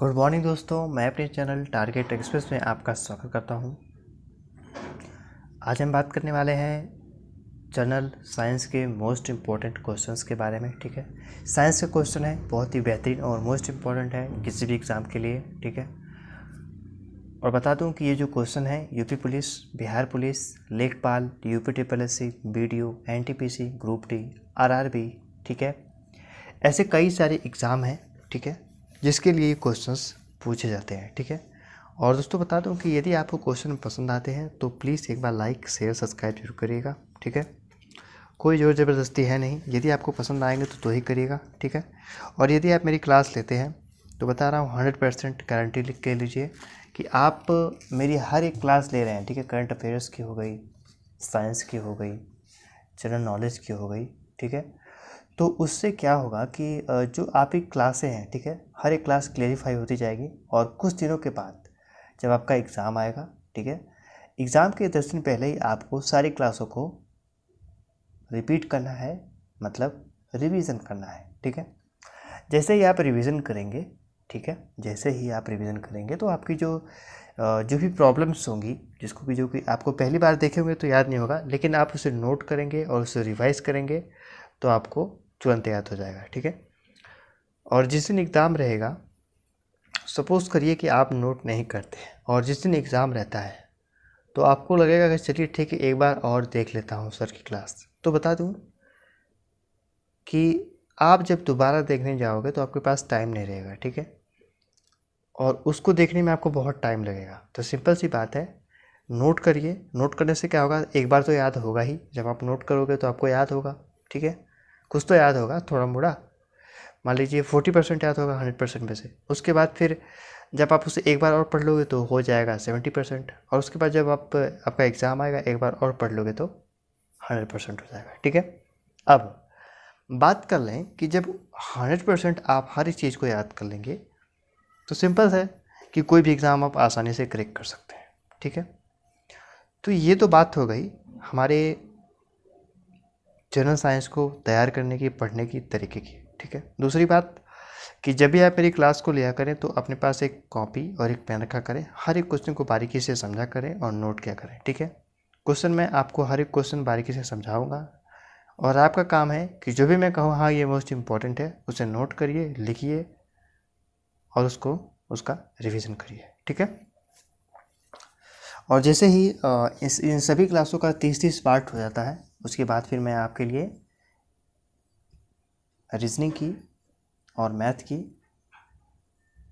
Good morning दोस्तों, मैं अपने चैनल टारगेट एक्सप्रेस में आपका स्वागत करता हूं। आज हम बात करने वाले हैं जनरल साइंस के मोस्ट इम्पॉर्टेंट क्वेश्चंस के बारे में। ठीक है, साइंस का क्वेश्चन है, बहुत ही बेहतरीन और मोस्ट इम्पॉर्टेंट है किसी भी एग्ज़ाम के लिए। ठीक है, और बता दूं कि ये जो क्वेश्चन है यूपी पुलिस, बिहार पुलिस, लेखपाल, UP triple BDO, NTPC, group D, RRB, ठीक है, ऐसे कई सारे एग्ज़ाम हैं। ठीक है, जिसके लिए क्वेश्चंस पूछे जाते हैं। ठीक है, और दोस्तों बता दूं कि यदि आपको क्वेश्चन पसंद आते हैं तो प्लीज़ एक बार लाइक शेयर सब्सक्राइब जरूर करिएगा। ठीक है, कोई ज़ोर ज़बरदस्ती है नहीं, यदि आपको पसंद आएंगे तो ही करिएगा। ठीक है, और यदि आप मेरी क्लास लेते हैं तो बता रहा हूँ 100% गारंटी लिख के लीजिए कि आप मेरी हर एक क्लास ले रहे हैं। ठीक है, करंट अफेयर्स की हो गई, साइंस की हो गई, जनरल नॉलेज की हो गई। ठीक है, तो उससे क्या होगा कि जो आपकी क्लासें हैं, ठीक है, हर एक क्लास क्लेरिफाई होती जाएगी। और कुछ दिनों के बाद जब आपका एग्ज़ाम आएगा, ठीक है, एग्ज़ाम के 10 दिन पहले ही आपको सारी क्लासों को रिपीट करना है, मतलब रिवीजन करना है। ठीक है, जैसे ही आप रिवीजन करेंगे, ठीक है, जैसे ही आप रिवीजन करेंगे तो आपकी जो भी प्रॉब्लम्स होंगी, जिसको भी जो कि आपको पहली बार देखे हुए तो याद नहीं होगा, लेकिन आप उसे नोट करेंगे और उसे रिवाइज करेंगे तो आपको तुरंत याद हो जाएगा। ठीक है, और जिस दिन एग्ज़ाम रहेगा, सपोज़ करिए कि आप नोट नहीं करते और जिस दिन एग्ज़ाम रहता है तो आपको लगेगा कि चलिए ठीक है, एक बार और देख लेता हूँ सर की क्लास। तो बता दूँ कि आप जब दोबारा देखने जाओगे तो आपके पास टाइम नहीं रहेगा। ठीक है, और उसको देखने में आपको बहुत टाइम लगेगा। तो सिंपल सी बात है, नोट करिए। नोट करने से क्या होगा, एक बार तो याद होगा ही। जब आप नोट करोगे तो आपको याद होगा। ठीक है, कुछ तो याद होगा, थोड़ा मोड़ा, मान लीजिए 40% याद होगा 100% में से। उसके बाद फिर जब आप उसे एक बार और पढ़ लोगे तो हो जाएगा 70%, और उसके बाद जब आपका एग्ज़ाम आएगा, एक बार और पढ़ लोगे तो 100% हो जाएगा। ठीक है, अब बात कर लें कि जब 100% आप हर एक चीज़ को याद कर लेंगे तो सिंपल है कि कोई भी एग्ज़ाम आप आसानी से क्रैक कर सकते हैं। ठीक है, तो ये तो बात हो गई हमारे जनरल साइंस को तैयार करने की, पढ़ने की तरीके की। ठीक है, दूसरी बात कि जब भी आप मेरी क्लास को लिया करें तो अपने पास एक कॉपी और एक पेन रखा करें, हर एक क्वेश्चन को बारीकी से समझा करें और नोट किया करें। ठीक है, क्वेश्चन में आपको हर एक क्वेश्चन बारीकी से समझाऊंगा और आपका काम है कि जो भी मैं कहूँ हाँ ये मोस्ट इम्पॉर्टेंट है, उसे नोट करिए, लिखिए और उसका रिवीजन करिए। ठीक है, और जैसे ही इन सभी क्लासों का 30-30 पार्ट हो जाता है, उसके बाद फिर मैं आपके लिए रीजनिंग की और मैथ की,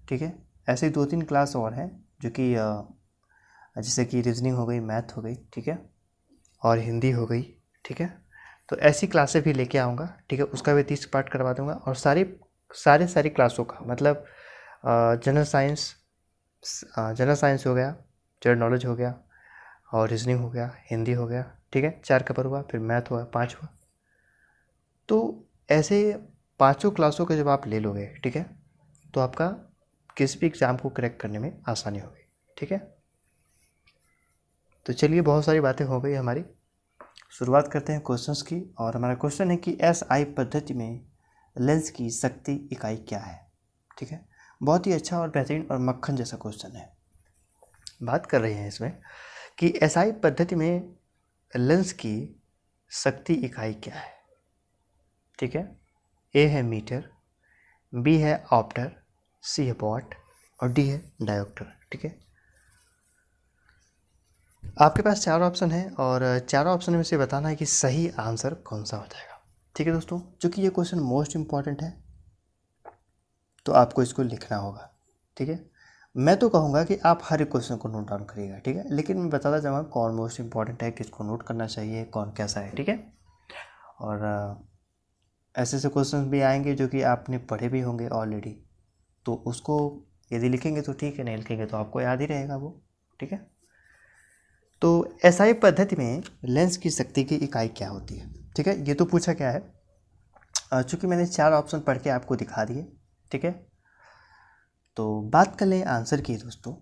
ठीक है, ऐसे 2-3 क्लास और हैं जो कि जैसे कि रीजनिंग हो गई, मैथ हो गई, ठीक है, और हिंदी हो गई। ठीक है, तो ऐसी क्लासें भी लेके आऊँगा। ठीक है, उसका भी 30 पार्ट करवा दूँगा। और सारी क्लासों का मतलब जनरल साइंस हो गया, जनरल नॉलेज हो गया, और रीजनिंग हो गया, हिंदी हो गया। ठीक है, 4 कवर हुआ, फिर मैथ हुआ, 5 हुआ। तो ऐसे 5 क्लासों का जब आप ले लोगे, ठीक है, तो आपका किसी भी एग्ज़ाम को क्रैक करने में आसानी होगी। ठीक है, तो चलिए, बहुत सारी बातें हो गई हमारी, शुरुआत करते हैं क्वेश्चंस की। और हमारा क्वेश्चन है कि SI पद्धति में लेंस की शक्ति इकाई क्या है। ठीक है, बहुत ही अच्छा और बेहतरीन और मक्खन जैसा क्वेश्चन है। बात कर रहे हैं इसमें कि SI पद्धति में लेंस की शक्ति इकाई क्या है। ठीक है, A है मीटर, B है ऑप्टर, C है वॉट और D है डायोप्टर। ठीक है, आपके पास 4 ऑप्शन है और 4 ऑप्शन में से बताना है कि सही आंसर कौन सा हो जाएगा। ठीक है दोस्तों, चूँकि ये क्वेश्चन मोस्ट इम्पॉर्टेंट है तो आपको इसको लिखना होगा। ठीक है, मैं तो कहूँगा कि आप हर एक क्वेश्चन को नोट डाउन करिएगा। ठीक है, लेकिन मैं बताता जाऊँगा कौन मोस्ट इम्पॉर्टेंट है, किसको नोट करना चाहिए, कौन कैसा है। ठीक है, और ऐसे ऐसे क्वेश्चन भी आएंगे जो कि आपने पढ़े भी होंगे ऑलरेडी, तो उसको यदि लिखेंगे तो ठीक है, नहीं लिखेंगे तो आपको याद ही रहेगा वो। ठीक है, तो SI पद्धति में लेंस की शक्ति की इकाई क्या होती है। ठीक है, ये तो पूछा क्या है, चूँकि मैंने 4 ऑप्शन पढ़ के आपको दिखा दिए। ठीक है, तो बात कर लें आंसर की दोस्तों,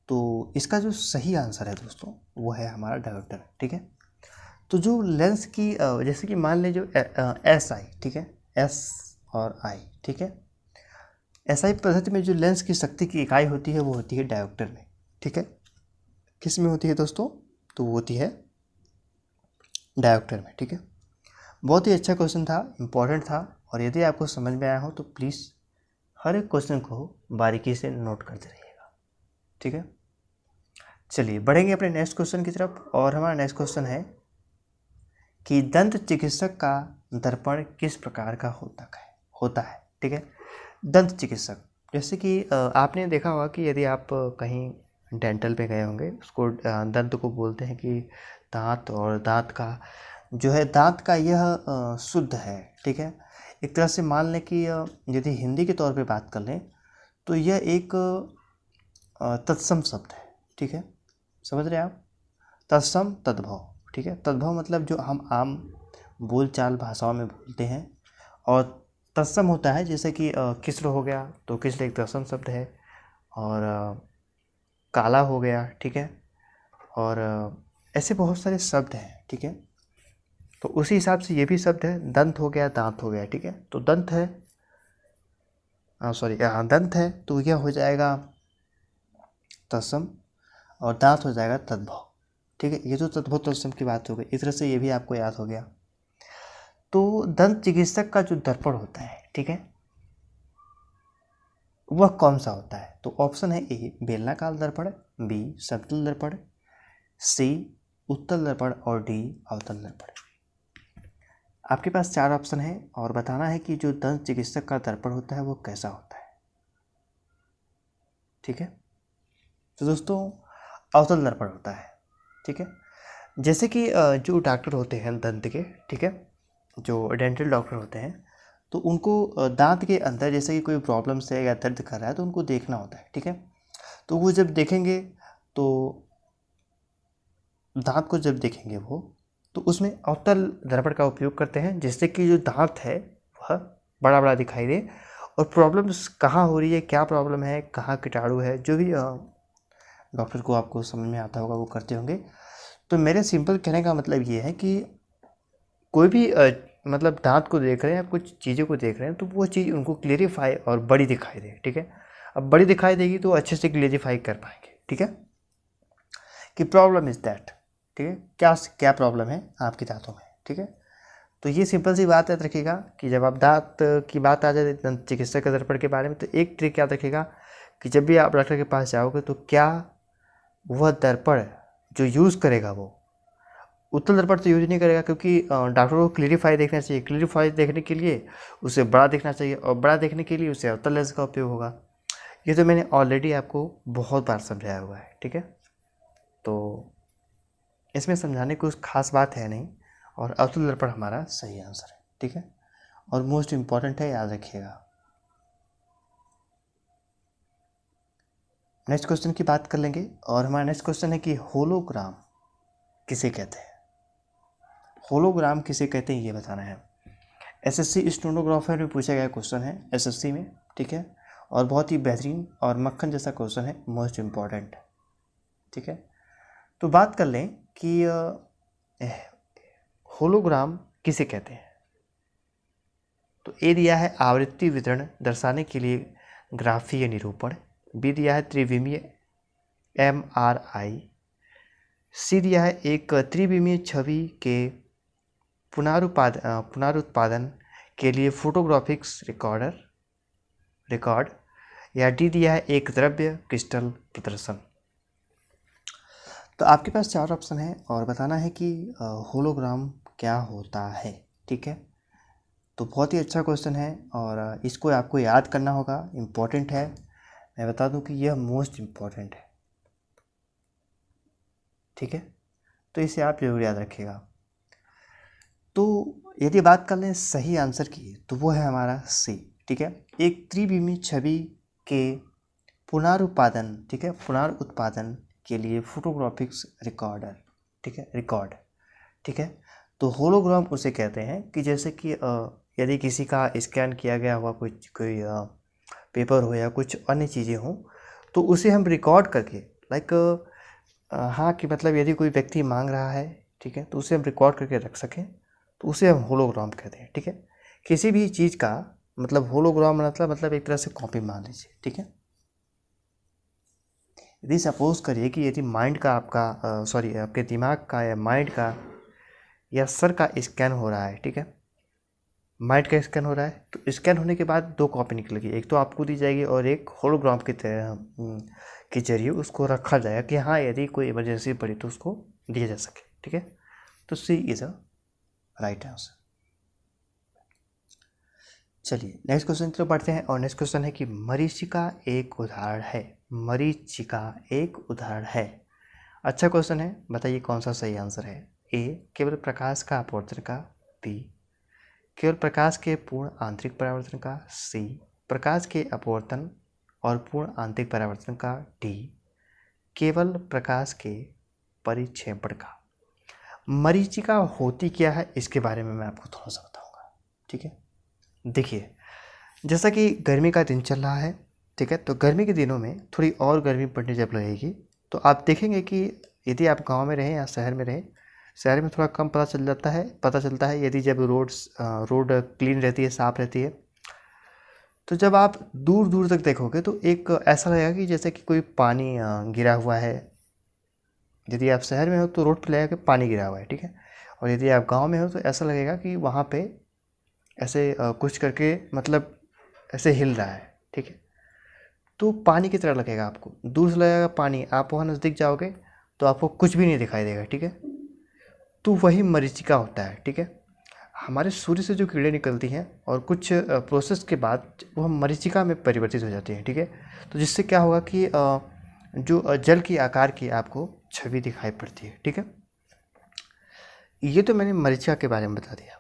तो इसका जो सही आंसर है दोस्तों वो है हमारा डायोप्टर। ठीक है, तो जो लेंस की जैसे कि मान लें जो SI, ठीक है, S और I, ठीक है, एसआई पद्धति में जो लेंस की शक्ति की इकाई होती है वो होती है डायोप्टर में, ठीक है। किस में होती है दोस्तों? तो वो होती है डायोप्टर में, ठीक है। बहुत ही अच्छा क्वेश्चन था, इम्पोर्टेंट था, और यदि आपको समझ में आया हो तो प्लीज़ हर एक क्वेश्चन को बारीकी से नोट करते रहिएगा, ठीक है। चलिए बढ़ेंगे अपने नेक्स्ट क्वेश्चन की तरफ, और हमारा नेक्स्ट क्वेश्चन है कि दंत चिकित्सक का दर्पण किस प्रकार का होता है, ठीक है। दंत चिकित्सक, जैसे कि आपने देखा होगा कि यदि आप कहीं डेंटल पे गए होंगे, उसको दंत को बोलते हैं कि दांत, और दांत का जो है, दांत का यह शुद्ध है, ठीक है। एक तरह से मान लें कि यदि हिंदी के तौर पे बात कर लें तो यह एक तत्सम शब्द है, ठीक है। समझ रहे हैं आप? तत्सम तद्भव, ठीक है। तद्भव मतलब जो हम आम बोलचाल भाषाओं में बोलते हैं, और तत्सम होता है जैसे कि किस्र हो गया, तो किस्र एक तत्सम शब्द है, और काला हो गया, ठीक है, और ऐसे बहुत सारे शब्द हैं, ठीक है। तो उसी हिसाब से ये भी शब्द है, दंत हो गया, दांत हो गया, ठीक है। तो दंत है, दंत है तो यह हो जाएगा तत्सम, और दांत हो जाएगा तद्भव, ठीक है। ये तो तद्भव तत्सम की बात हो गई, इस तरह से ये भी आपको याद हो गया। तो दंत चिकित्सक का जो दर्पण होता है, ठीक है, वह कौन सा होता है? तो ऑप्शन है ए बेलनाकार दर्पण, बी समतल दर्पण, सी उत्तल दर्पण, और डी अवतल दर्पण। आपके पास 4 ऑप्शन है, और बताना है कि जो दंत चिकित्सक का दर्पण होता है वो कैसा होता है, ठीक है। तो दोस्तों अवतल दर्पण होता है, ठीक है। जैसे कि जो डॉक्टर होते हैं दंत के, ठीक है, जो डेंटल डॉक्टर होते हैं, तो उनको दांत के अंदर जैसे कि कोई प्रॉब्लम से या दर्द कर रहा है तो उनको देखना होता है, ठीक है। तो वो जब देखेंगे, तो दांत को जब देखेंगे वो, तो उसमें अवतल दर्पण का उपयोग करते हैं, जिससे कि जो दांत है वह बड़ा बड़ा दिखाई दे, और प्रॉब्लम्स कहाँ हो रही है, क्या प्रॉब्लम है, कहाँ कीटाणु है, जो भी डॉक्टर को आपको समझ में आता होगा वो करते होंगे। तो मेरे सिंपल कहने का मतलब ये है कि कोई भी मतलब दांत को देख रहे हैं, आप कुछ चीज़ों को देख रहे हैं, तो वो चीज़ उनको क्लियरिफाई और बड़ी दिखाई दे, ठीक है। अब बड़ी दिखाई देगी तो अच्छे से क्लियरिफाई कर पाएंगे, ठीक है, कि प्रॉब्लम इज़ दैट, ठीक है, क्या क्या प्रॉब्लम है आपके दांतों में, ठीक है। तो ये सिंपल सी बात याद रखिएगा कि जब आप दांत की बात आ जाए दंत चिकित्सक के दर्पण के बारे में, तो एक ट्रिक याद रखिएगा कि जब भी आप डॉक्टर के पास जाओगे तो क्या वह दर्पण जो यूज़ करेगा वो उत्तल दर्पण तो यूज नहीं करेगा, क्योंकि डॉक्टर को क्लियरिफाई देखना चाहिए, क्लियरिफाई देखने के लिए उसे बड़ा देखना चाहिए, और बड़ा देखने के लिए उसे अवतल लेंस का उपयोग होगा। ये तो मैंने ऑलरेडी आपको बहुत बार समझाया हुआ है, ठीक है। तो इसमें समझाने की कुछ खास बात है नहीं, और अवतल दर्पण हमारा सही आंसर है, ठीक है, और मोस्ट इम्पॉर्टेंट है, याद रखिएगा। नेक्स्ट क्वेश्चन की बात कर लेंगे, और हमारा नेक्स्ट क्वेश्चन है कि होलोग्राम किसे कहते हैं? होलोग्राम किसे कहते हैं ये बताना है। एसएससी स्टेनोग्राफर में पूछा गया क्वेश्चन है एसएससी में, ठीक है, और बहुत ही बेहतरीन और मक्खन जैसा क्वेश्चन है, मोस्ट इम्पॉर्टेंट, ठीक है। तो बात कर लें कि होलोग्राम किसे कहते हैं। तो ए दिया है आवृत्ति वितरण दर्शाने के लिए ग्राफीय निरूपण, बी दिया है त्रिविमीय एमआरआई, सी दिया है एक त्रिविमीय छवि के पुनरुत्पादन के लिए फोटोग्राफिक्स रिकॉर्ड, या डी दिया है एक द्रव्य क्रिस्टल प्रदर्शन। तो आपके पास 4 ऑप्शन है, और बताना है कि होलोग्राम क्या होता है, ठीक है। तो बहुत ही अच्छा क्वेश्चन है, और इसको आपको याद करना होगा, इम्पोर्टेंट है। मैं बता दूं कि यह मोस्ट इम्पॉर्टेंट है, ठीक है, तो इसे आप जरूर याद रखिएगा। तो यदि बात कर लें सही आंसर की, तो वो है हमारा सी, ठीक है, एक त्रिविमीय छवि के पुनरुत्पादन, ठीक है, पुनरुत्पादन के लिए फोटोग्राफिक्स रिकॉर्डर, ठीक है, रिकॉर्ड, ठीक है। तो होलोग्राम उसे कहते हैं कि जैसे कि यदि किसी का स्कैन किया गया हुआ कोई पेपर हो या कुछ अन्य चीज़ें हों, तो उसे हम रिकॉर्ड करके, लाइक हाँ, कि मतलब यदि कोई व्यक्ति मांग रहा है, ठीक है, तो उसे हम रिकॉर्ड करके रख सकें, तो उसे हम होलोग्राम कहते हैं, ठीक है। किसी भी चीज़ का मतलब होलोग्राम मतलब एक तरह से कॉपी मान लीजिए, ठीक है। यदि सपोज करिए कि यदि माइंड का आपका सॉरी आपके दिमाग का या माइंड का या सर का स्कैन हो रहा है, ठीक है, माइंड का स्कैन हो रहा है, तो स्कैन होने के बाद दो कॉपी निकलेगी, एक तो आपको दी जाएगी और एक होलोग्राम की तरह के जरिए उसको रखा जाएगा कि हाँ यदि कोई इमरजेंसी पड़ी तो उसको दिया जा सके, ठीक है। तो सी इज़ अ राइट आंसर। चलिए नेक्स्ट क्वेश्चन की तरफ बढ़ते हैं और नेक्स्ट क्वेश्चन है कि मरीचिका एक उदाहरण है। मरीचिका एक उदाहरण है। अच्छा क्वेश्चन है, बताइए कौन सा सही आंसर है। ए केवल प्रकाश का अपवर्तन का, बी केवल प्रकाश के पूर्ण आंतरिक परावर्तन का, सी प्रकाश के अपवर्तन और पूर्ण आंतरिक परावर्तन का, डी केवल प्रकाश के परिक्षेपण का। मरीचिका होती क्या है इसके बारे में मैं आपको थोड़ा सा बताऊंगा, ठीक है। देखिए जैसा कि गर्मी का दिन चल रहा है, ठीक है, तो गर्मी के दिनों में थोड़ी और गर्मी पड़ने जब लगेगी तो आप देखेंगे कि यदि आप गांव में रहें या शहर में रहें, शहर में थोड़ा कम पता चलता है यदि जब रोड क्लीन रहती है, साफ़ रहती है, तो जब आप दूर दूर तक देखोगे तो एक ऐसा लगेगा कि जैसे कि कोई पानी गिरा हुआ है। यदि आप शहर में हो तो रोड पर लगेगा कि पानी गिरा हुआ है, ठीक है, और यदि आप गांव में हो तो ऐसा लगेगा कि वहाँ पे ऐसे कुछ करके मतलब ऐसे हिल रहा है, ठीक है। तो पानी की तरह लगेगा आपको, दूर से लगेगा पानी, आप वहाँ नज़दीक जाओगे तो आपको कुछ भी नहीं दिखाई देगा, ठीक है। तो वही मरीचिका होता है, ठीक है। हमारे सूर्य से जो किरणें निकलती हैं और कुछ प्रोसेस के बाद वो मरीचिका में परिवर्तित हो जाती हैं, ठीक है। तो जिससे क्या होगा कि जो जल की आकार की आपको छवि दिखाई पड़ती है, ठीक है। ये तो मैंने मरीचिका के बारे में बता दिया।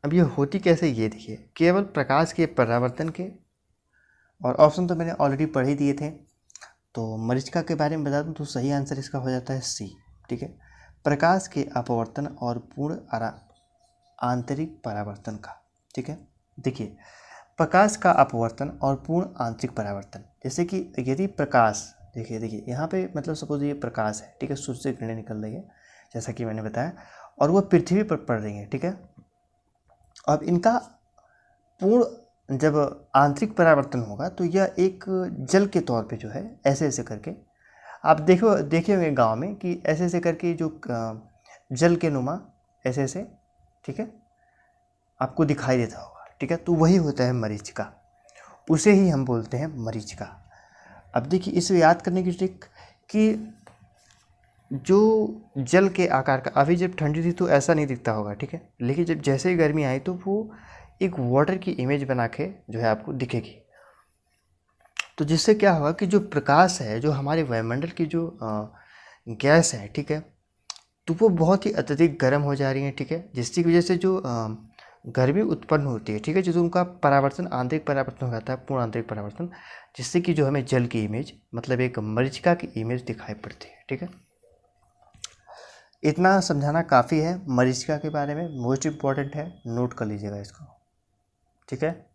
अब ये होती कैसे ये देखिए, केवल प्रकाश के परावर्तन के, और ऑप्शन तो मैंने ऑलरेडी पढ़ ही दिए थे। तो मरीचिका के बारे में बता दूं तो सही आंसर इसका हो जाता है सी, ठीक है, प्रकाश के अपवर्तन और पूर्ण आंतरिक परावर्तन का, ठीक है। देखिए प्रकाश का अपवर्तन और पूर्ण आंतरिक परावर्तन, जैसे कि यदि प्रकाश, देखिए यहाँ पे मतलब सपोज ये प्रकाश है, ठीक है, सूर्य से किरणें निकल रही है जैसा कि मैंने बताया, और वो पृथ्वी पर पड़ रही है, ठीक है। अब इनका पूर्ण जब आंतरिक परावर्तन होगा तो यह एक जल के तौर पे जो है ऐसे ऐसे करके आप देखे होंगे गांव में कि ऐसे ऐसे करके जो जल के नुमा ऐसे ऐसे, ठीक है, आपको दिखाई देता होगा, ठीक है। तो वही होता है मरीचिका, उसे ही हम बोलते हैं मरीचिका। अब देखिए इसे याद करने की ट्रिक कि जो जल के आकार का, अभी जब ठंडी थी तो ऐसा नहीं दिखता होगा, ठीक है, लेकिन जब जैसे ही गर्मी आई तो वो एक वाटर की इमेज बना के जो है आपको दिखेगी। तो जिससे क्या होगा कि जो प्रकाश है, जो हमारे वायुमंडल की जो गैस है, ठीक है, तो वो बहुत ही अत्यधिक गर्म हो जा रही है, ठीक है, जिसकी वजह से जो गर्मी उत्पन्न होती है, ठीक है, जो उनका परावर्तन, आंतरिक परावर्तन हो जाता है, पूर्ण आंतरिक परावर्तन, जिससे कि जो हमें जल की इमेज मतलब एक मरीचिका की इमेज दिखाई पड़ती है, ठीक है। इतना समझाना काफ़ी है मरीचिका के बारे में, मोस्ट इम्पॉर्टेंट है, नोट कर लीजिएगा इसको, ठीक है।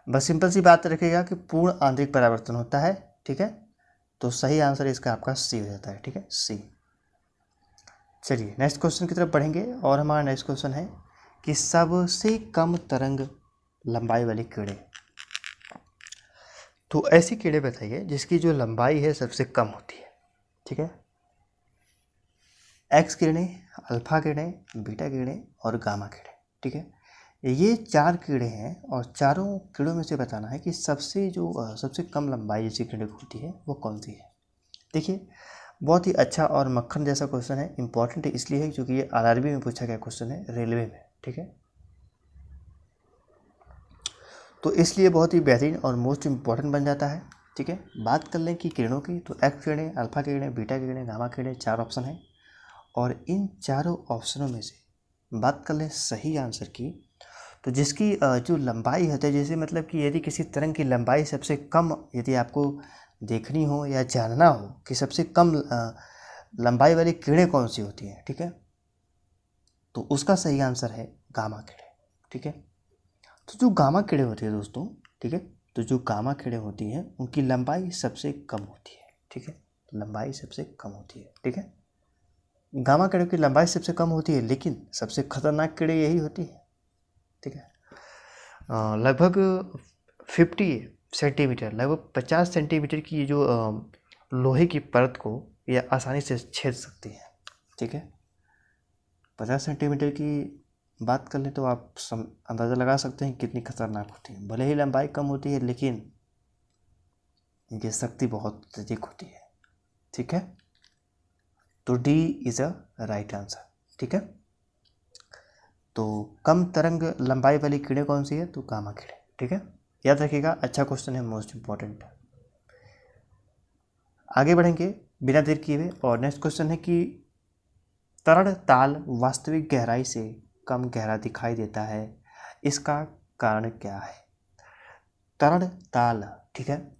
बस सिंपल सी बात रखिएगा कि पूर्ण आंतरिक परावर्तन होता है, ठीक है। तो सही आंसर इसका आपका सी हो जाता है, ठीक है, सी। चलिए नेक्स्ट क्वेश्चन की तरफ बढ़ेंगे और हमारा नेक्स्ट क्वेश्चन है कि सबसे कम तरंग लंबाई वाले कीड़े। तो ऐसी कीड़े बताइए जिसकी जो लंबाई है सबसे कम होती है, ठीक है। एक्स किरणें, अल्फा किरणें, बीटा किरणें और गामा किरणें, ठीक है। ये चार कीड़े हैं और चारों कीड़ों में से बताना है कि सबसे कम लंबाई जैसी किरण होती है वो कौन सी है। देखिए बहुत ही अच्छा और मक्खन जैसा क्वेश्चन है, इंपॉर्टेंट इसलिए है क्योंकि ये आरआरबी में पूछा गया क्वेश्चन है, रेलवे में, ठीक है। तो इसलिए बहुत ही बेहतरीन और मोस्ट इम्पॉर्टेंट बन जाता है, ठीक है। बात कर लें कि किरणों की, तो एक्स किरणें, अल्फा किरणें, बीटा किरणें, गामा किरणें, चार ऑप्शन हैं और इन चारों ऑप्शनों में से बात कर लें सही आंसर की, तो जिसकी जो लंबाई होती है, जैसे मतलब कि यदि किसी तरंग की लंबाई सबसे कम यदि आपको देखनी हो या जानना हो कि सबसे कम लंबाई वाली किरणें कौन सी होती हैं, ठीक है, तो उसका सही आंसर है गामा किरणें, ठीक है। तो जो गामा किरणें होती है दोस्तों, ठीक है, तो जो गामा किरणें होती हैं उनकी लंबाई सबसे कम होती है, ठीक है, लंबाई सबसे कम होती है, ठीक है। गामा किरणों की लंबाई सबसे कम होती है लेकिन सबसे खतरनाक किरणें यही होती है, ठीक है। लगभग 50 सेंटीमीटर, लगभग 50 सेंटीमीटर की जो लोहे की परत को यह आसानी से छेद सकती है। ठीक है, 50 सेंटीमीटर की बात कर लें तो आप अंदाज़ा लगा सकते हैं कितनी खतरनाक होती है। भले ही लंबाई कम होती है लेकिन इनकी शक्ति बहुत अधिक होती है। ठीक है, तो D is a right answer. ठीक है, तो कम तरंग लंबाई वाली कीड़े कौन सी है? तो गामा कीड़े। ठीक है, याद रखिएगा, अच्छा क्वेश्चन है, मोस्ट इम्पॉर्टेंट। आगे बढ़ेंगे बिना देर किए हुए, और नेक्स्ट क्वेश्चन है कि तरल ताल वास्तविक गहराई से कम गहरा दिखाई देता है, इसका कारण क्या है? तरल ताल। ठीक है,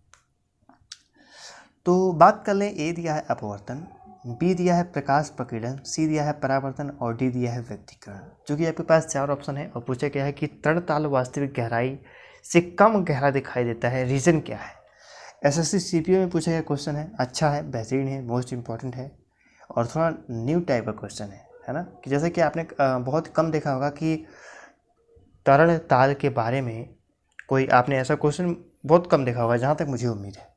तो बात कर लें, ए दिया है अपवर्तन, बी दिया है प्रकाश प्रकीर्णन, सी दिया है परावर्तन और डी दिया है व्यतिकरण। जो कि आपके पास 4 ऑप्शन है और पूछा गया है कि तरल ताल वास्तविक गहराई से कम गहरा दिखाई देता है, रीज़न क्या है? एसएससी सीपीओ में पूछा गया क्वेश्चन है, अच्छा है, बेहतरीन है, मोस्ट इंपॉर्टेंट है और थोड़ा न्यू टाइप का क्वेश्चन है ना। कि जैसे कि आपने बहुत कम देखा होगा कि तरल ताल के बारे में कोई आपने ऐसा क्वेश्चन बहुत कम देखा होगा, जहाँ तक मुझे उम्मीद है।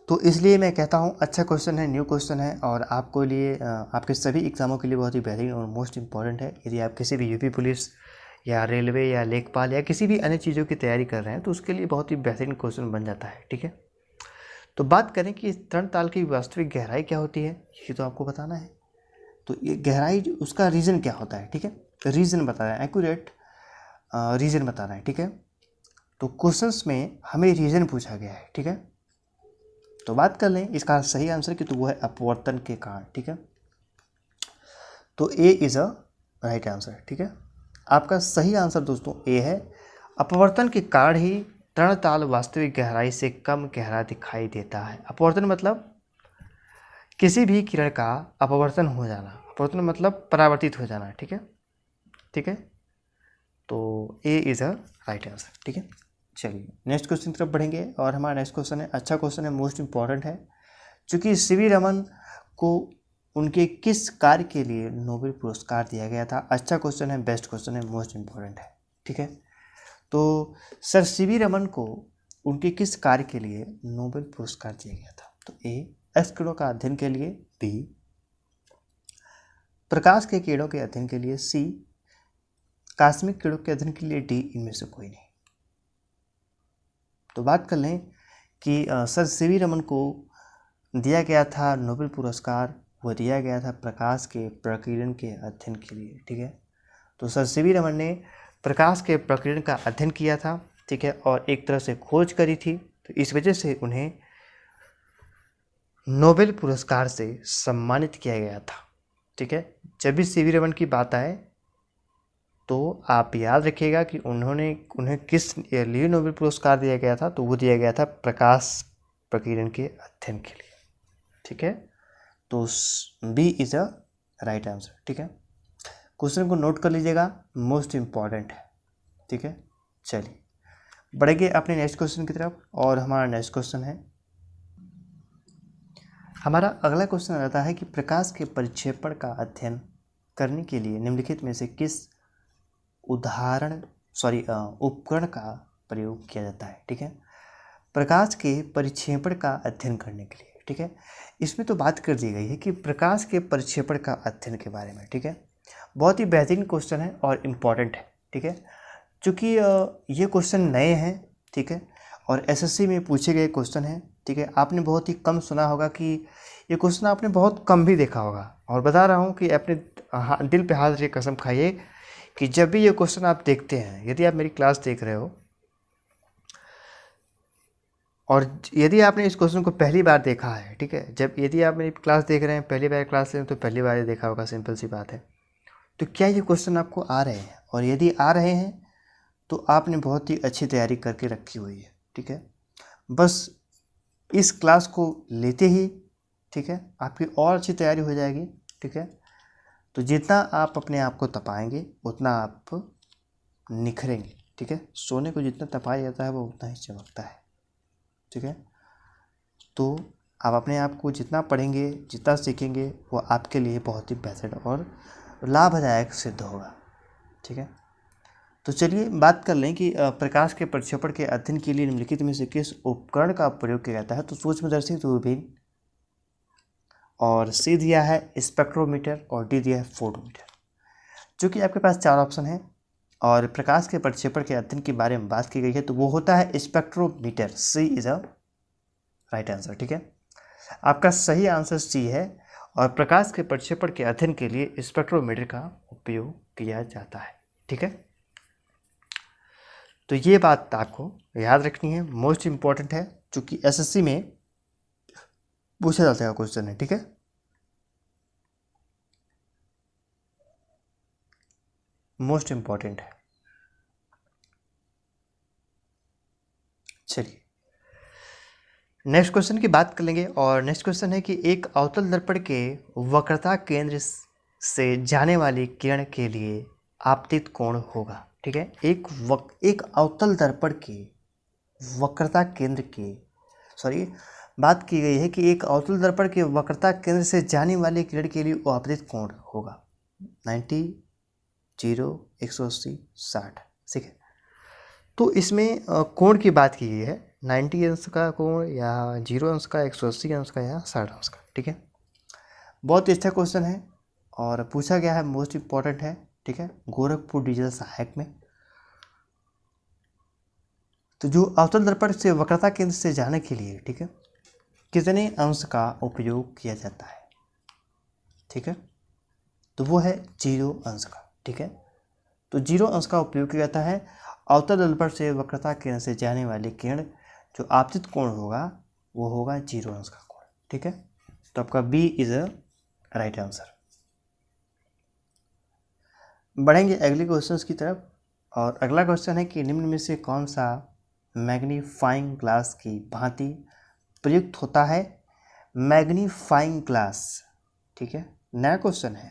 तो इसलिए मैं कहता हूँ अच्छा क्वेश्चन है, न्यू क्वेश्चन है और आपको लिए आपके सभी एग्ज़ामों के लिए बहुत ही बेहतरीन और मोस्ट इंपॉर्टेंट है। यदि आप किसी भी यूपी पुलिस या रेलवे या लेखपाल या किसी भी अन्य चीज़ों की तैयारी कर रहे हैं तो उसके लिए बहुत ही बेहतरीन क्वेश्चन बन जाता है। ठीक है, तो बात करें कि तरल ताल की वास्तविक गहराई क्या होती है, ये तो आपको बताना है। तो ये गहराई उसका रीज़न क्या होता है? ठीक है, रीज़न बता रहा है, एक्यूरेट रीज़न बता रहा है। ठीक है, तो क्वेश्चंस में हमें रीज़न पूछा गया है। ठीक है, तो बात कर लें इसका सही आंसर की, तो वो है अपवर्तन के कारण। ठीक है, तो A is a right answer. ठीक है, आपका सही आंसर दोस्तों ए है। अपवर्तन के कारण ही तरल ताल वास्तविक गहराई से कम गहरा दिखाई देता है। अपवर्तन मतलब किसी भी किरण का अपवर्तन हो जाना, अपवर्तन मतलब परावर्तित हो जाना। ठीक है, ठीक है, तो A is a right answer. ठीक है, चलिए नेक्स्ट क्वेश्चन की तरफ बढ़ेंगे और हमारा नेक्स्ट क्वेश्चन है, अच्छा क्वेश्चन है, मोस्ट इंपॉर्टेंट है। चूँकि सीवी रमन को उनके किस कार्य के लिए नोबेल पुरस्कार दिया गया था? अच्छा क्वेश्चन है, बेस्ट क्वेश्चन है, मोस्ट इंपॉर्टेंट है। ठीक है, तो सर सीवी रमन को उनके किस कार्य के लिए नोबेल पुरस्कार दिया गया था? तो ए एक्स किरणों का अध्ययन के लिए, बी प्रकाश के किरणों के अध्ययन के लिए, सी कॉस्मिक किरणों के अध्ययन के लिए, डी इनमें से कोई नहीं। तो बात कर लें कि सर सीवी रमन को दिया गया था नोबेल पुरस्कार, वो दिया गया था प्रकाश के प्रकीर्णन के अध्ययन के लिए। ठीक है, तो सर सीवी रमन ने प्रकाश के प्रकीर्णन का अध्ययन किया था। ठीक है, और एक तरह से खोज करी थी, तो इस वजह से उन्हें नोबेल पुरस्कार से सम्मानित किया गया था। ठीक है, जब भी सीवी रमन की बात आए तो आप याद रखिएगा कि उन्हें किस लिए नोबेल पुरस्कार दिया गया था, तो वो दिया गया था प्रकाश प्रकीर्णन के अध्ययन के लिए। ठीक है, तो B is a right answer. ठीक है, क्वेश्चन को नोट कर लीजिएगा, मोस्ट इम्पॉर्टेंट है। ठीक है, चलिए बढ़ेंगे अपने नेक्स्ट क्वेश्चन की तरफ, और हमारा नेक्स्ट क्वेश्चन है, हमारा अगला क्वेश्चन रहता है कि प्रकाश के परिक्षेपण का अध्ययन करने के लिए निम्नलिखित में से किस उपकरण का प्रयोग किया जाता है? ठीक है, प्रकाश के परिक्षेपण का अध्ययन करने के लिए। ठीक है, इसमें तो बात कर दी गई है कि प्रकाश के परिक्षेपण का अध्ययन के बारे में। ठीक है, बहुत ही बेहतरीन क्वेश्चन है और इम्पॉर्टेंट है। ठीक है, चूँकि ये क्वेश्चन नए हैं। ठीक है, और एसएससी में पूछे गए क्वेश्चन हैं। ठीक है, आपने बहुत ही कम सुना होगा, कि ये क्वेश्चन आपने बहुत कम भी देखा होगा, और बता रहा हूँ कि अपने दिल पे हाथ रख कसम खाइए कि जब भी ये क्वेश्चन आप देखते हैं, यदि आप मेरी क्लास देख रहे हो और यदि आपने इस क्वेश्चन को पहली बार देखा है, ठीक है, यदि आप मेरी क्लास देख रहे हैं, पहली बार क्लास ले रहे हैं, तो पहली बार देखा होगा, सिंपल सी बात है। तो क्या ये क्वेश्चन आपको आ रहे हैं? और यदि आ रहे हैं तो आपने बहुत ही अच्छी तैयारी करके रखी हुई है। ठीक है, बस इस क्लास को लेते ही, ठीक है, आपकी और अच्छी तैयारी हो जाएगी। ठीक है, तो जितना आप अपने आप को तपाएंगे उतना आप निखरेंगे। ठीक है, सोने को जितना तपाया जाता है वो उतना ही चमकता है। ठीक है, तो आप अपने आप को जितना पढ़ेंगे, जितना सीखेंगे, वो आपके लिए बहुत ही बेहतर और लाभदायक सिद्ध होगा। ठीक है, तो चलिए बात कर लें कि प्रकाश के प्रक्षेपण के अध्ययन के लिए निम्नलिखित में से किस उपकरण का प्रयोग किया जाता है। तो सूक्ष्मदर्शी, दूरबीन, और सी दिया है स्पेक्ट्रोमीटर और डी दिया है फोटोमीटर। जो कि आपके पास 4 ऑप्शन है और प्रकाश के प्रक्षेपण के अध्ययन के बारे में बात की गई है तो वो होता है spectrometer. C is a right answer. ठीक है, आपका सही आंसर सी है और प्रकाश के प्रक्षेपण के अध्ययन के लिए स्पेक्ट्रोमीटर का उपयोग किया जाता है। ठीक है, तो ये बात आपको याद रखनी है, मोस्ट इम्पॉर्टेंट है, चूँकि एसएससी में पूछा जाता है क्वेश्चन है। ठीक है, मोस्ट इम्पॉर्टेंट है। चलिए नेक्स्ट क्वेश्चन की बात कर लेंगे और नेक्स्ट क्वेश्चन है कि एक अवतल दर्पण के वक्रता केंद्र से जाने वाली किरण के लिए आपतित कोण होगा। ठीक है, एक अवतल दर्पण के वक्रता केंद्र के बात की गई है कि एक अवतल दर्पण के वक्रता केंद्र से जाने वाली किरण के लिए आपतित कोण होगा 90, 0, 180, 60। ठीक है, तो इसमें कोण की बात की गई है 90 अंश का कोण या 0 अंश का, 180 अंश का या 60 अंश का। ठीक है, बहुत ही अच्छा क्वेश्चन है और पूछा गया है, मोस्ट इम्पॉर्टेंट है। ठीक है, गोरखपुर डिजिटल सहायक में। तो जो अवतल दर्पण से वक्रता केंद्र से जाने के लिए, ठीक है, कितने अंश का उपयोग किया जाता है। ठीक है, तो वो है 0 अंश का। ठीक है, तो 0 अंश का उपयोग किया जाता है। अवतल दर्पण से वक्रता केंद्र से जाने वाली किरण जो आपतित कोण होगा वो होगा 0 अंश का कोण। ठीक है, तो आपका B is a right answer. बढ़ेंगे अगले क्वेश्चंस की तरफ और अगला क्वेश्चन है कि निम्न में से कौन सा मैग्नीफाइंग ग्लास की भांति प्रयुक्त होता है। मैग्नीफाइंग ग्लास, ठीक है, नया क्वेश्चन है,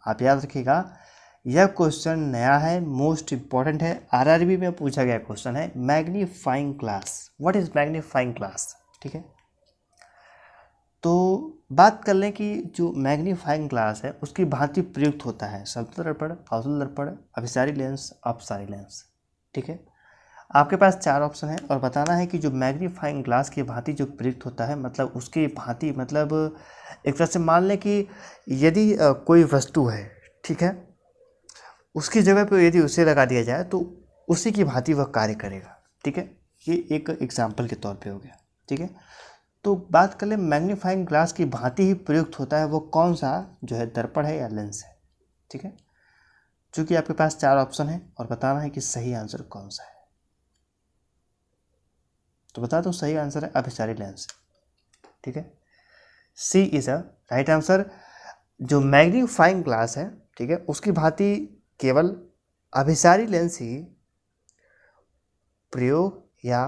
आप याद रखिएगा, यह क्वेश्चन नया है, मोस्ट इम्पॉर्टेंट है, आरआरबी में पूछा गया क्वेश्चन है। Magnifying glass, what is magnifying glass. ठीक है, तो बात कर लें कि जो मैग्नीफाइंग ग्लास है उसकी भांति प्रयुक्त होता है समतल दर्पण, अवतल दर्पण, अभिसारी लेंस, अपसारी लेंस। ठीक है, आपके पास 4 ऑप्शन है और बताना है कि जो मैग्नीफाइंग ग्लास की भांति जो प्रयुक्त होता है, मतलब उसकी भांति, मतलब एक तरह से मान लें कि यदि कोई वस्तु है, ठीक है, उसकी जगह पर यदि उसे लगा दिया जाए तो उसी की भांति वह कार्य करेगा। ठीक है, ये एक एग्जाम्पल के तौर पे हो गया। ठीक है, तो बात कर ले मैग्नीफाइंग ग्लास की भांति ही प्रयुक्त होता है वो कौन सा जो है, दर्पण है या लेंस है। ठीक है, चूँकि आपके पास 4 ऑप्शन है और बताना है कि सही आंसर कौन सा है। तो बता दो सही आंसर है अभिसारी लेंस। ठीक है, सी इज अ राइट आंसर। जो मैग्नीफाइंग ग्लास है, ठीक है, उसकी भांति केवल अभिसारी लेंस ही प्रयोग या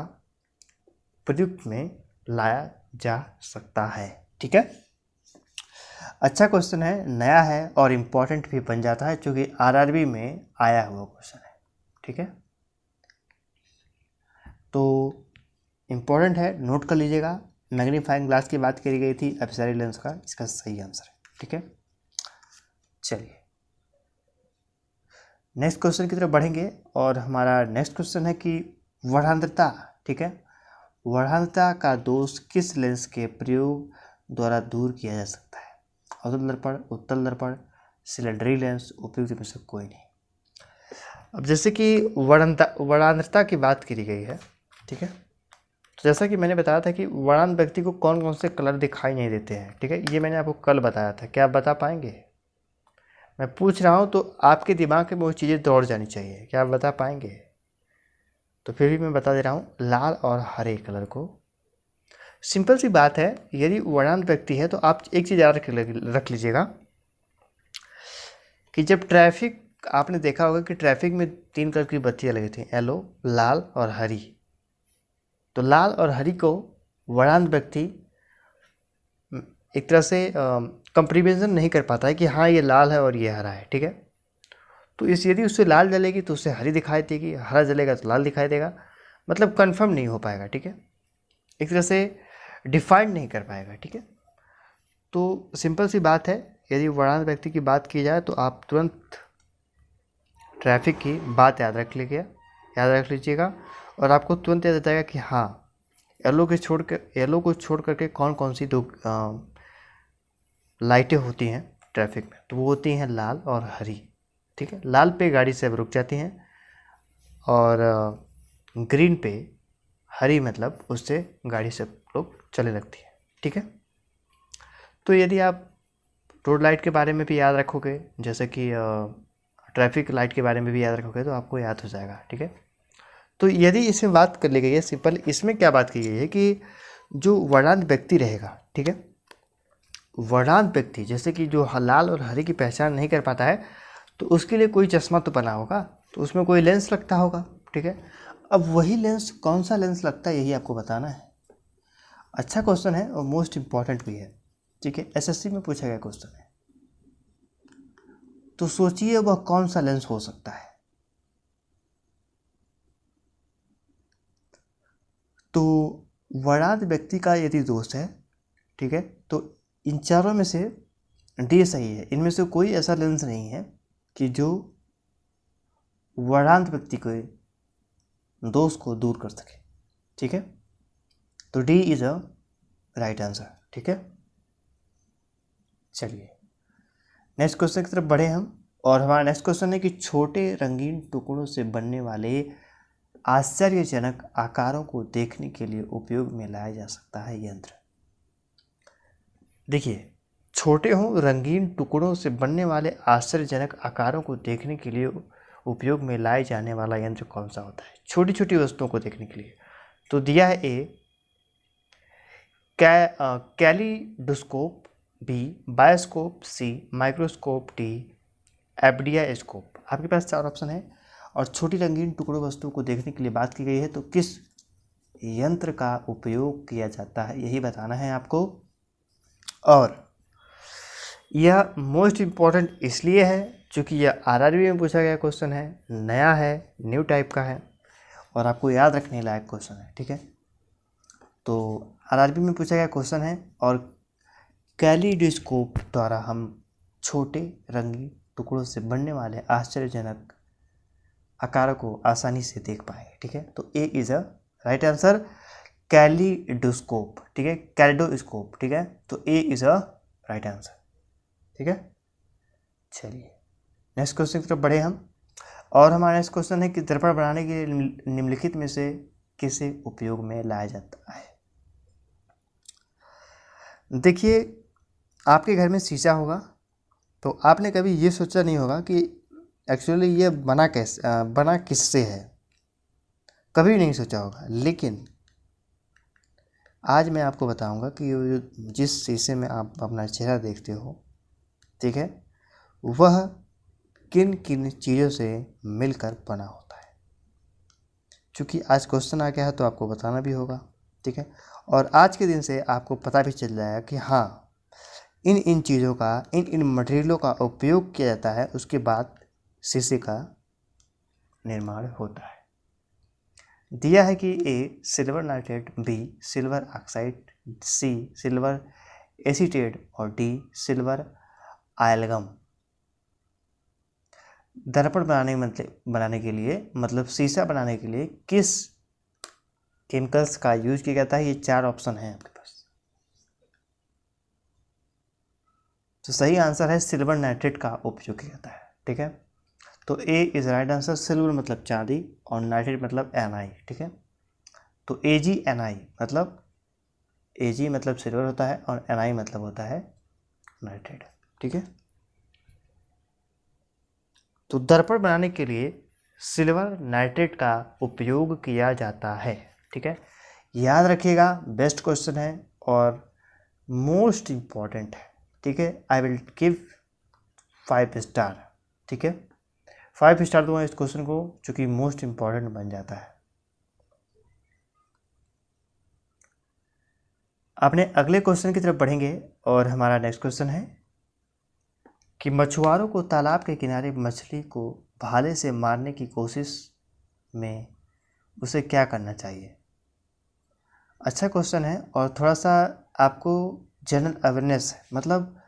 प्रयुक्त में लाया जा सकता है। ठीक है, अच्छा क्वेश्चन है, नया है और इम्पॉर्टेंट भी बन जाता है क्योंकि आरआरबी में आया हुआ क्वेश्चन है। ठीक है, तो इम्पॉर्टेंट है, नोट कर लीजिएगा। मैग्नीफाइंग ग्लास की बात करी गई थी, अभिसारी लेंस का इसका सही आंसर है। ठीक है, चलिए नेक्स्ट क्वेश्चन की तरफ बढ़ेंगे और हमारा नेक्स्ट क्वेश्चन है कि वर्णांतरता, ठीक है, वर्णांतरता का दोष किस लेंस के प्रयोग द्वारा दूर किया जा सकता है। अवतल दर्पण, उत्तल दर्पण, सिलेंडरी लेंस, उपयुक्त में से कोई नहीं। अब जैसे कि वर्णांतरता की बात करी गई है, ठीक है, तो जैसा कि मैंने बताया था कि वर्णांत व्यक्ति को कौन कौन से कलर दिखाई नहीं देते हैं। ठीक है, ये मैंने आपको कल बताया था, क्या आप बता पाएंगे। मैं पूछ रहा हूँ तो आपके दिमाग में वो चीज़ें दौड़ जानी चाहिए, क्या आप बता पाएंगे। तो फिर भी मैं बता दे रहा हूँ, लाल और हरे कलर को। सिंपल सी बात है, यदि वर्णांत व्यक्ति है तो आप एक चीज़ याद रख लीजिएगा कि जब ट्रैफिक, आपने देखा होगा कि ट्रैफिक में 3 कलर की बत्तियाँ लगी थी, येलो, लाल और हरी। तो लाल और हरी को वर्णांत व्यक्ति एक तरह से कंपेरिजन नहीं कर पाता है कि हाँ ये लाल है और ये हरा है। ठीक है, तो इस यदि उससे लाल जलेगी तो उससे हरी दिखाई देगी, हरा जलेगा तो लाल दिखाई देगा, मतलब कंफर्म नहीं हो पाएगा। ठीक है, एक तरह से डिफाइंड नहीं कर पाएगा। ठीक है, तो सिंपल सी बात है, यदि वर्णांत व्यक्ति की बात की जाए तो आप तुरंत ट्रैफिक की बात याद रख लीजिएगा और आपको तुरंत याद आ जाएगा कि हाँ येलो को छोड़ करके कौन कौन सी दो लाइटें होती हैं ट्रैफिक में। तो वो होती हैं लाल और हरी, ठीक है। लाल पे गाड़ी सब रुक जाती हैं और ग्रीन पे हरी मतलब उससे गाड़ी सब लोग चलने लगती है, ठीक है। तो यदि आप रोड लाइट के बारे में भी याद रखोगे, जैसे कि ट्रैफिक लाइट के बारे में भी याद रखोगे तो आपको याद हो जाएगा, ठीक है। तो यदि इसमें बात कर ली गई है सिंपल, इसमें क्या बात की गई है कि जो वर्णांत व्यक्ति रहेगा, ठीक है, वर्णांत व्यक्ति जैसे कि जो लाल और हरे की पहचान नहीं कर पाता है तो उसके लिए कोई चश्मा तो बना होगा, तो उसमें कोई लेंस लगता होगा, ठीक है। अब वही लेंस कौन सा लेंस लगता है यही आपको बताना है। अच्छा क्वेश्चन है और मोस्ट इम्पॉर्टेंट भी है, ठीक है। एसएससी में पूछा गया क्वेश्चन है। तो सोचिए वह कौन सा लेंस हो सकता है। तो वर्णांत व्यक्ति का यदि दोष है, ठीक है, तो इन चारों में से डी सही है। इनमें से कोई ऐसा लेंस नहीं है कि जो वर्णांत व्यक्ति के दोष को दूर कर सके, ठीक है। तो D is a right answer, ठीक है। चलिए नेक्स्ट क्वेश्चन की तरफ बढ़े हम, और हमारा नेक्स्ट क्वेश्चन है कि छोटे रंगीन टुकड़ों से बनने वाले आश्चर्यजनक आकारों को देखने के लिए उपयोग में लाया जा सकता है यंत्र। देखिए, छोटे हों रंगीन टुकड़ों से बनने वाले आश्चर्यजनक आकारों को देखने के लिए उपयोग में लाए जाने वाला यंत्र कौन सा होता है छोटी छोटी वस्तुओं को देखने के लिए। तो दिया है ए कैलिडोस्कोप, बी बायोस्कोप, सी माइक्रोस्कोप, डी एब्डियास्कोप। आपके पास 4 ऑप्शन है और छोटी रंगीन टुकड़ों वस्तुओं को देखने के लिए बात की गई है, तो किस यंत्र का उपयोग किया जाता है यही बताना है आपको। और यह मोस्ट इम्पॉर्टेंट इसलिए है क्योंकि यह आरआरबी में पूछा गया क्वेश्चन है, नया है, न्यू टाइप का है और आपको याद रखने लायक क्वेश्चन है, ठीक है। तो आरआरबी में पूछा गया क्वेश्चन है और कैलिडोस्कोप द्वारा हम छोटे रंगीन टुकड़ों से बनने वाले आश्चर्यजनक आकारों को आसानी से देख पाएंगे, ठीक है। तो A is a right answer, kaleidoscope, ठीक है, कैलिडोस्कोप, ठीक है। तो A is a right answer, ठीक है। चलिए नेक्स्ट क्वेश्चन की तरफ बढ़े हम, और हमारा नेक्स्ट क्वेश्चन है कि दर्पण बनाने के लिए निम्नलिखित में से किसे उपयोग में लाया जाता है। देखिए, आपके घर में शीशा होगा तो आपने कभी ये सोचा नहीं होगा कि एक्चुअली ये बना किससे है, कभी नहीं सोचा होगा। लेकिन आज मैं आपको बताऊंगा कि जिस शीशे में आप अपना चेहरा देखते हो, ठीक है, वह किन किन चीज़ों से मिलकर बना होता है। क्योंकि आज क्वेश्चन आ गया है तो आपको बताना भी होगा, ठीक है। और आज के दिन से आपको पता भी चल जाएगा कि हाँ इन चीज़ों का, इन मटेरियलों का उपयोग किया जाता है, उसके बाद शीशे का निर्माण होता है। दिया है कि A silver nitrate, B silver oxide, C silver acetate और डी सिल्वर आयलगम। दर्पण बनाने के लिए मतलब शीशा बनाने के लिए किस केमिकल्स का यूज किया जाता है, ये 4 ऑप्शन है आपके पास। तो सही आंसर है सिल्वर नाइट्रेट का उपयोग किया जाता है, ठीक है। तो ए इज राइट आंसर, सिल्वर मतलब चांदी और नाइट्रेट मतलब एनआई, ठीक है। तो AgNi मतलब Ag मतलब सिल्वर होता है और Ni मतलब होता है नाइट्रेट, ठीक है। तो दर्पण बनाने के लिए सिल्वर नाइट्रेट का उपयोग किया जाता है, ठीक है। याद रखिएगा, बेस्ट क्वेश्चन है और मोस्ट इम्पॉर्टेंट है, ठीक है। आई विल गिव 5 स्टार, ठीक है। 5 स्टार दूंगा इस क्वेश्चन को चूँकि मोस्ट इम्पॉर्टेंट बन जाता है। अपने अगले क्वेश्चन की तरफ बढ़ेंगे और हमारा नेक्स्ट क्वेश्चन है कि मछुआरों को तालाब के किनारे मछली को भाले से मारने की कोशिश में उसे क्या करना चाहिए। अच्छा क्वेश्चन है और थोड़ा सा आपको जनरल अवेयरनेस है, मतलब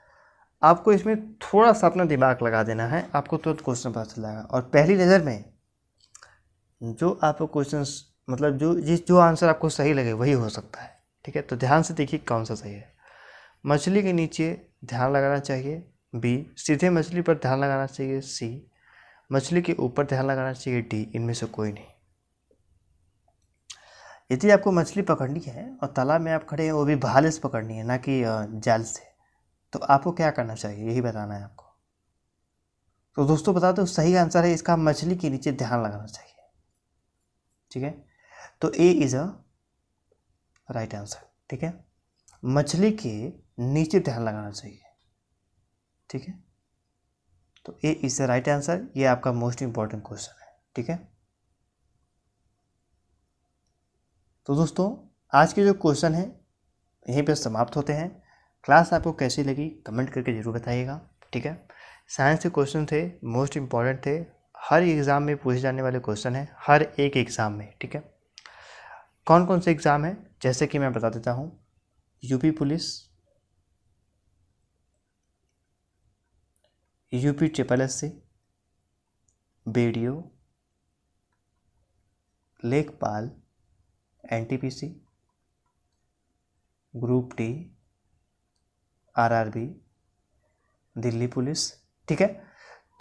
आपको इसमें थोड़ा सा अपना दिमाग लगा देना है, आपको तुरंत क्वेश्चन पता चल जाएगा। और पहली नज़र में जो आपको क्वेश्चन मतलब जो आंसर आपको सही लगे वही हो सकता है, ठीक है। तो ध्यान से देखिए कौन सा सही है। मछली के नीचे ध्यान लगाना चाहिए, बी। सीधे मछली पर ध्यान लगाना चाहिए, सी। मछली के ऊपर ध्यान लगाना चाहिए, डी। इनमें से कोई नहीं। यदि आपको मछली पकड़नी है और तालाब में आप खड़े हैं, वो भी भाले से पकड़नी है, ना कि जाल से, तो आपको क्या करना चाहिए यही बताना है आपको। तो दोस्तों बता दो सही आंसर है इसका मछली के नीचे ध्यान लगाना चाहिए, ठीक है। तो ए इज अ राइट आंसर, ठीक है। मछली के नीचे ध्यान लगाना चाहिए, ठीक है। तो ए इज द राइट आंसर। ये आपका मोस्ट इंपॉर्टेंट क्वेश्चन है, ठीक है। तो दोस्तों आज के जो क्वेश्चन है यहीं पे समाप्त होते हैं। क्लास आपको कैसी लगी कमेंट करके ज़रूर बताइएगा, ठीक है। साइंस के क्वेश्चन थे, मोस्ट इम्पॉर्टेंट थे, हर एग्ज़ाम में पूछे जाने वाले क्वेश्चन हैं, हर एक एग्ज़ाम में, ठीक है। कौन कौन से एग्ज़ाम है जैसे कि मैं बता देता हूँ। UP police, UP SSC, BDO, लेखपाल, NTPC, group D, RRB, Delhi police, ठीक है।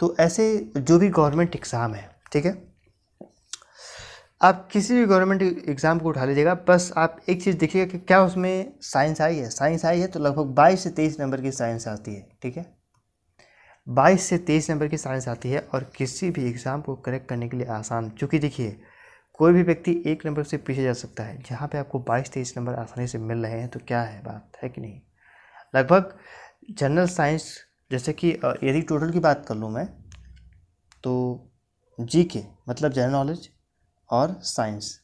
तो ऐसे जो भी गवर्नमेंट एग्ज़ाम है, ठीक है, आप किसी भी गवर्नमेंट एग्ज़ाम को उठा लीजिएगा, बस आप एक चीज़ देखिएगा कि क्या उसमें साइंस आई है। साइंस आई है तो लगभग 22 से 23 नंबर की साइंस आती है, ठीक है। 22 से 23 नंबर की साइंस आती है और किसी भी एग्ज़ाम को करेक्ट करने के लिए आसान, क्योंकि देखिए कोई भी व्यक्ति 1 नंबर से पीछे जा सकता है, जहाँ पे आपको 22-23 नंबर आसानी से मिल रहे हैं तो क्या है, बात है कि नहीं। लगभग जनरल साइंस जैसे कि यदि टोटल की बात कर लूँ मैं तो GK मतलब जनरल नॉलेज और साइंस,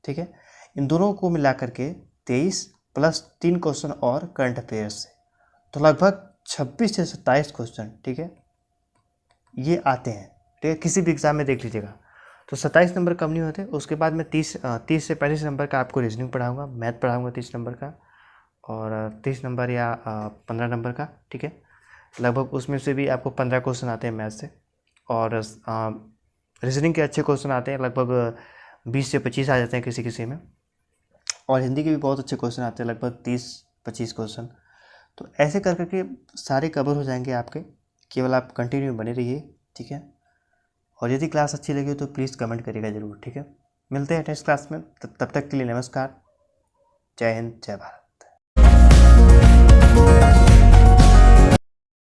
ठीक है, इन दोनों को मिला करके 23 प्लस 3 क्वेश्चन और करंट अफेयर्स से तो लगभग 26 से 27 क्वेश्चन, ठीक है, ये आते हैं, ठीक है। किसी भी एग्ज़ाम में देख लीजिएगा तो 27 नंबर कम नहीं होते। उसके बाद मैं 30 से 35 नंबर का आपको रीजनिंग पढ़ाऊँगा, मैथ पढ़ाऊँगा 30 नंबर का, और 30 नंबर या 15 नंबर का, ठीक है। लगभग उसमें से भी आपको 15 क्वेश्चन आते हैं मैथ से, और रीजनिंग के अच्छे क्वेश्चन आते हैं, लगभग 20 से 25 आ जाते हैं किसी किसी में, और हिंदी के भी बहुत अच्छे क्वेश्चन आते हैं, लगभग 30-25 क्वेश्चन। तो ऐसे कर करके सारे कवर हो जाएंगे आपके, केवल आप कंटिन्यू बने रहिए, ठीक है। और यदि क्लास अच्छी लगी तो प्लीज़ कमेंट करिएगा ज़रूर, ठीक है। मिलते हैं नेक्स्ट क्लास में, तब तक के लिए नमस्कार, जय हिंद, जय भारत।